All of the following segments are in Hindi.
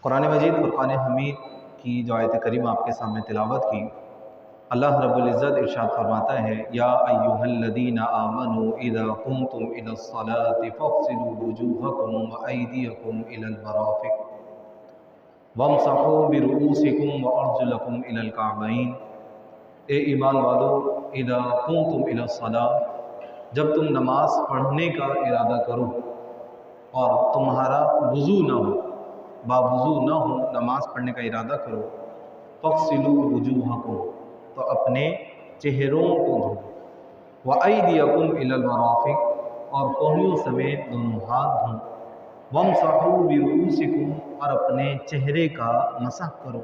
कुरान मजीद फ़ुरक़ान हमीद की जो आयत करीम आपके सामने तिलावत की, अल्लाह रब्बुल इज़्ज़त इरशाद फरमाता है, या अय्युहल्लज़ीना आमनू इज़ा कुमतुम इलस्सलाति फ़ग़्सिलू वुजूहकुम व अयदियकुम इलल मराफ़िक़ वम्सहू बिरुऊसिकुम व अर्जुलकुम इलल कअबैन। ए ईमान वालो, इज़ा कुमतुम इलस्सलाह, जब तुम नमाज पढ़ने का इरादा करो और तुम्हारा वुज़ू ना हो, बावुज़ू ना हो, नमाज पढ़ने का इरादा करो, फ़ग़्सिलू वुजूहकुम, तो अपने चेहरों को धो, व अयदियकुम इलल मराफ़िक़, और कोहनियों समेत दोनों हाथ धो, वम्सहू बिरुऊसिकुम, और अपने चेहरे का मसह करो,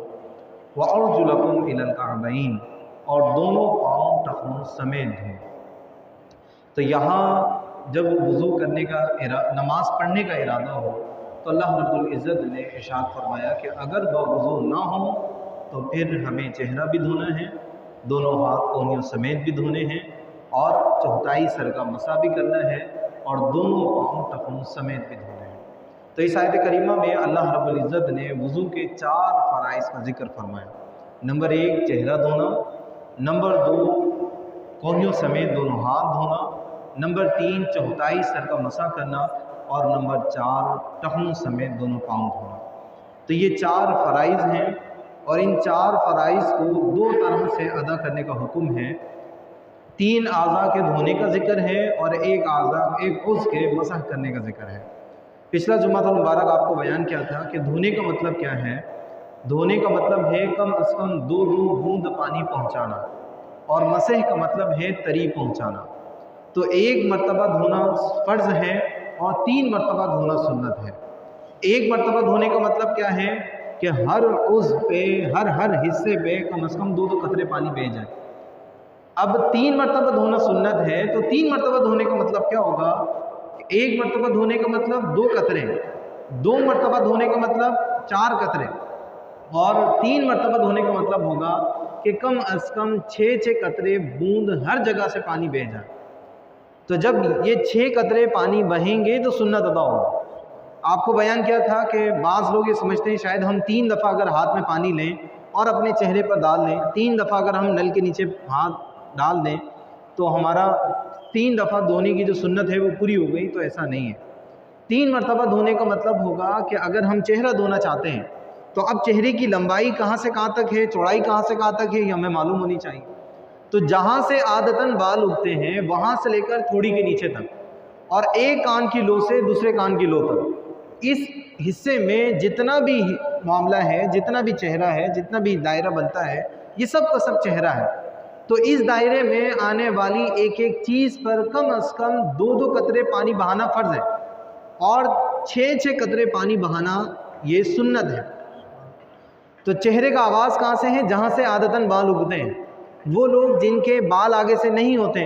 व अर्जुलकुम इलल कअबैन, और दोनों पाँव टखनों समेत धो। तो यहाँ जब वुज़ू करने का नमाज पढ़ने का इरादा हो तो अल्लाह रब्बुल इज़्ज़त ने इरशाद फरमाया कि अगर वुज़ू ना हो तो फिर हमें चेहरा भी धोना है, दोनों हाथ कोहनियों समेत भी धोने हैं, और चौथाई सर का मसा भी करना है, और दोनों पाँव टखनों समेत भी धोने हैं। तो इस आयत करीमा में अल्लाह रब्बुल इज़्ज़त ने वुज़ू के 4 फ़राइज़ का जिक्र फरमाया। नंबर 1 चेहरा धोना, नंबर 2 कोहनियों समेत दोनों हाथ धोना, नंबर 3 चौथाई सर का मसा करना, और नंबर 4 टखनों समेत दोनों पाँव धोना। तो ये 4 फ़राइज़ हैं, और इन 4 फ़राइज़ को 2 तरह से अदा करने का हुक्म है। 3 आज़ा के धोने का जिक्र है और एक उज़्व के मसह करने का जिक्र है। पिछला जुम्मा मुबारक आपको बयान किया था कि धोने का मतलब क्या है। धोने का मतलब है कम अज़ कम 2 बूंद पानी पहुँचाना, और मसह का मतलब है तरी पहुँचाना। तो 1 मरतबा धोना फ़र्ज़ है और 3 मरतबा धोना सुन्नत है। 1 मरतबा धोने का मतलब क्या है कि हर उज़्व पे, हर हिस्से पे कम अज़ कम 2 कतरे पानी बह जाए। अब 3 मरतबा धोना सुन्नत है, तो 3 मरतबा धोने का मतलब क्या होगा। 1 मरतबा धोने का मतलब 2 कतरे, 2 मरतबा धोने का मतलब 4 कतरे, और 3 मरतबा धोने का मतलब होगा कि कम अज़ कम 6 कतरे बूंद हर जगह से पानी बह जाए। तो जब ये 6 कतरे पानी बहेंगे तो सुन्नत अदा होगा। आपको बयान किया था कि बाज़ लोग ये समझते हैं शायद हम 3 दफ़ा अगर हाथ में पानी लें और अपने चेहरे पर डाल लें, 3 दफ़ा अगर हम नल के नीचे हाथ डाल दें तो हमारा 3 दफ़ा धोने की जो सुन्नत है वो पूरी हो गई। तो ऐसा नहीं है। 3 मरतबा धोने का मतलब होगा कि अगर हम चेहरा धोना चाहते हैं तो अब चेहरे की लंबाई कहाँ से कहाँ तक है, चौड़ाई कहाँ से कहाँ तक है, ये हमें मालूम होनी चाहिए। तो जहाँ से आदतन बाल उगते हैं वहाँ से लेकर थोड़ी के नीचे तक, और एक कान की लो से दूसरे कान की लो तक, इस हिस्से में जितना भी मामला है, जितना भी चेहरा है, जितना भी दायरा बनता है, ये सब का सब चेहरा है। तो इस दायरे में आने वाली एक एक चीज़ पर कम अज़ कम 2 कतरे पानी बहाना फ़र्ज़ है, और 6 कतरे पानी बहाना ये सुन्नत है। तो चेहरे का आगाज़ कहाँ से है, जहाँ से आदतन बाल उगते हैं। वो लोग जिनके बाल आगे से नहीं होते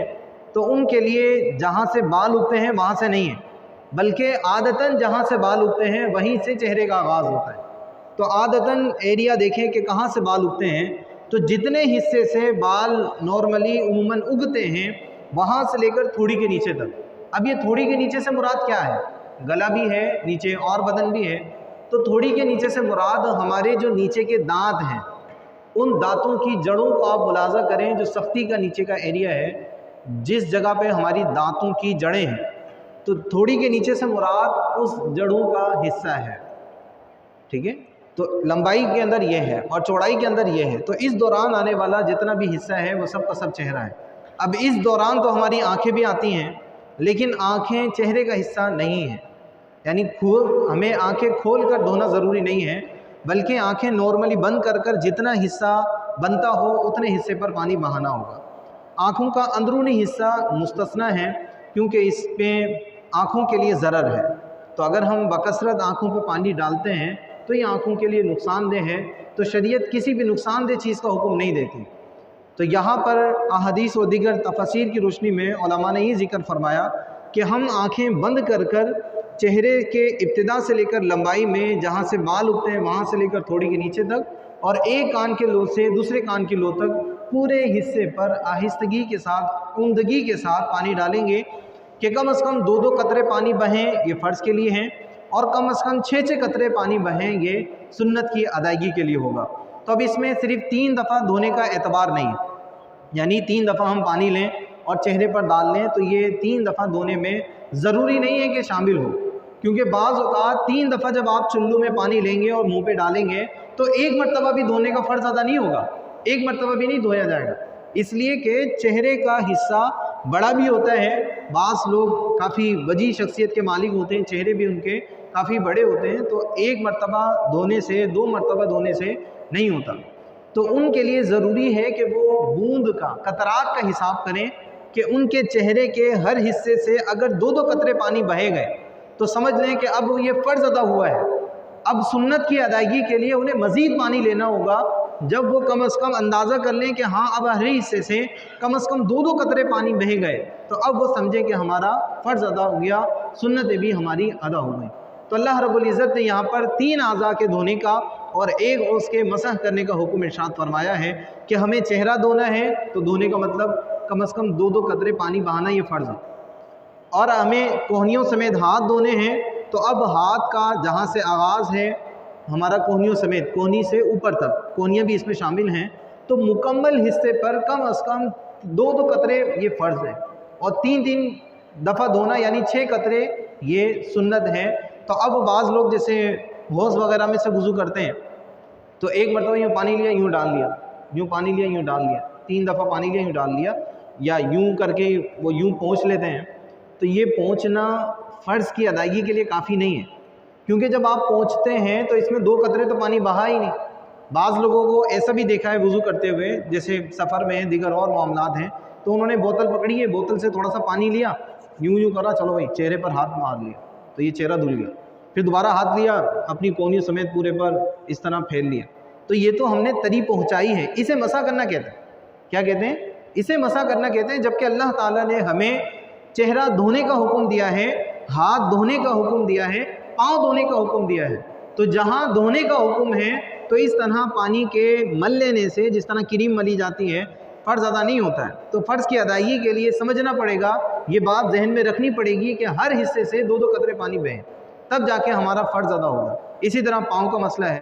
तो उनके लिए जहाँ से बाल उगते हैं वहाँ से नहीं है, बल्कि आदतन जहाँ से बाल उगते हैं वहीं से चेहरे का आगाज़ होता है। तो आदतन एरिया देखें कि कहाँ से बाल उगते हैं, तो जितने हिस्से से बाल नॉर्मली उमूमन उगते हैं वहाँ से लेकर थोड़ी के नीचे तक। अब ये थोड़ी के नीचे से मुराद क्या है, गला भी है नीचे और बदन भी है। तो थोड़ी के नीचे से मुराद हमारे जो नीचे के दांत हैं, उन दांतों की जड़ों को आप मुलाजा करें, जो सख्ती का नीचे का एरिया है, जिस जगह पे हमारी दांतों की जड़ें हैं, तो थोड़ी के नीचे से मुराद उस जड़ों का हिस्सा है। ठीक है, तो लंबाई के अंदर ये है और चौड़ाई के अंदर ये है। तो इस दौरान आने वाला जितना भी हिस्सा है वो सब का सब चेहरा है। अब इस दौरान तो हमारी आँखें भी आती हैं, लेकिन आँखें चेहरे का हिस्सा नहीं है। यानी हमें आँखें खोल कर धोना ज़रूरी नहीं है, बल्कि आँखें नॉर्मली बंद कर कर जितना हिस्सा बनता हो उतने हिस्से पर पानी बहाना होगा। आँखों का अंदरूनी हिस्सा मुस्तस्ना है, क्योंकि इस पे आँखों के लिए ज़रर है। तो अगर हम बकसरत आँखों पर पानी डालते हैं तो ये आँखों के लिए नुकसानदेह है। तो शरीयत किसी भी नुकसानदेह चीज़ का हुक्म नहीं देती। तो यहाँ पर अहादीस व दीगर तफसीर की रोशनी में उलमा ने ये ज़िक्र फरमाया कि हम आँखें बंद कर कर चेहरे के इब्तिदा से लेकर लंबाई में जहाँ से बाल उगते हैं वहाँ से लेकर थोड़ी के नीचे तक, और एक कान के लो से दूसरे कान की लो तक पूरे हिस्से पर आहिस्तगी के साथ, उम्दगी के साथ पानी डालेंगे कि कम अज़ कम 2 कतरे पानी बहें, ये फ़र्ज़ के लिए हैं, और कम से कम 6-6 कतरे पानी बहें, ये सुन्नत की अदायगी के लिए होगा। तो अब इसमें सिर्फ 3 दफ़ा धोने का एतबार नहीं है, यानी 3 दफ़ा हम पानी लें और चेहरे पर डाल लें, तो ये 3 दफ़ा धोने में ज़रूरी नहीं है कि शामिल हो, क्योंकि बाज़ औक़ात 3 दफ़ा जब आप चुल्लू में पानी लेंगे और मुंह पे डालेंगे तो एक मरतबा भी धोने का फ़र्ज़ अदा नहीं होगा, एक मरतबा भी नहीं धोया जाएगा, इसलिए कि चेहरे का हिस्सा बड़ा भी होता है। बाज़ लोग काफ़ी वजी शख्सियत के मालिक होते हैं, चेहरे भी उनके काफ़ी बड़े होते हैं, तो एक मरतबा धोने से, 2 मरतबा धोने से नहीं होता। तो उनके लिए ज़रूरी है कि वो बूंद का, कतरात का हिसाब करें कि उनके चेहरे के हर हिस्से से अगर 2-2 कतरे पानी बहे गए तो समझ लें कि अब ये फ़र्ज़ अदा हुआ है। अब सुन्नत की अदायगी के लिए उन्हें मज़ीद पानी लेना होगा। जब वो कम से कम अंदाज़ा कर लें कि हाँ अब हर हिस्से से कम 2-2 कतरे पानी बह गए, तो अब वो समझें कि हमारा फ़र्ज़ अदा हो गया, सुन्नतें भी हमारी अदा हो गई। तो अल्लाह रब्बुल इज़्ज़त ने यहाँ पर 3 आज़ा के धोने का और एक उसके मसह करने का हुक्म इरशाद फरमाया है कि हमें चेहरा धोना है तो धोने का मतलब कम से कम 2-2 कतरे पानी बहाना ये फ़र्ज़ है, और हमें कोहनियों समेत हाथ धोने हैं। तो अब हाथ का जहाँ से आगाज़ है हमारा कोहनियों समेत, कोहनी से ऊपर तक, कोहनियाँ भी इसमें शामिल हैं, तो मुकम्मल हिस्से पर कम से कम 2-2 कतरे ये फ़र्ज़ है, और 3-3 दफ़ा धोना यानी 6 कतरे ये सुन्नत है। तो अब बाज़ लोग जैसे हौज़ वगैरह में से वुज़ू करते हैं तो एक मरतबा यूँ पानी लिया, यूँ डाल लिया, यूँ पानी लिया, यूँ डाल लिया, 3 दफ़ा पानी लिया, यूँ डाल लिया, या यूँ करके वो यूँ पोंछ लेते हैं। तो ये पोंछना फ़र्ज़ की अदायगी के लिए काफ़ी नहीं है, क्योंकि जब आप पोंछते हैं तो इसमें 2 कतरे तो पानी बहा ही नहीं। बाज़ लोगों को ऐसा भी देखा है वुज़ू करते हुए, जैसे सफ़र में दीगर और मामलात हैं, तो उन्होंने बोतल पकड़ी है, बोतल से थोड़ा सा पानी लिया, यूँ यूँ करा, चलो भाई चेहरे पर हाथ मार लिया, तो ये चेहरा धुल गया, फिर दोबारा हाथ लिया, अपनी कोहनियों समेत पूरे पर इस तरह फैल लिया, तो ये तो हमने तरी पहुँचाई है। इसे मसा करना कहते हैं। क्या कहते हैं? इसे मसा करना कहते हैं। जबकि अल्लाह ताला ने हमें चेहरा धोने का हुक्म दिया है, हाथ धोने का हुक्म दिया है, पाँव धोने का हुक्म दिया है। तो जहाँ धोने का हुक्म है तो इस तरह पानी के मल लेने से, जिस तरह क्रीम मली जाती है, फ़र्ज़ अदा नहीं होता है। तो फ़र्ज़ की अदायगी के लिए समझना पड़ेगा, ये बात जहन में रखनी पड़ेगी कि हर हिस्से से 2-2 कतरे पानी बहें, तब जाके हमारा फ़र्ज़ अदा होगा। इसी तरह पाँव का मसला है।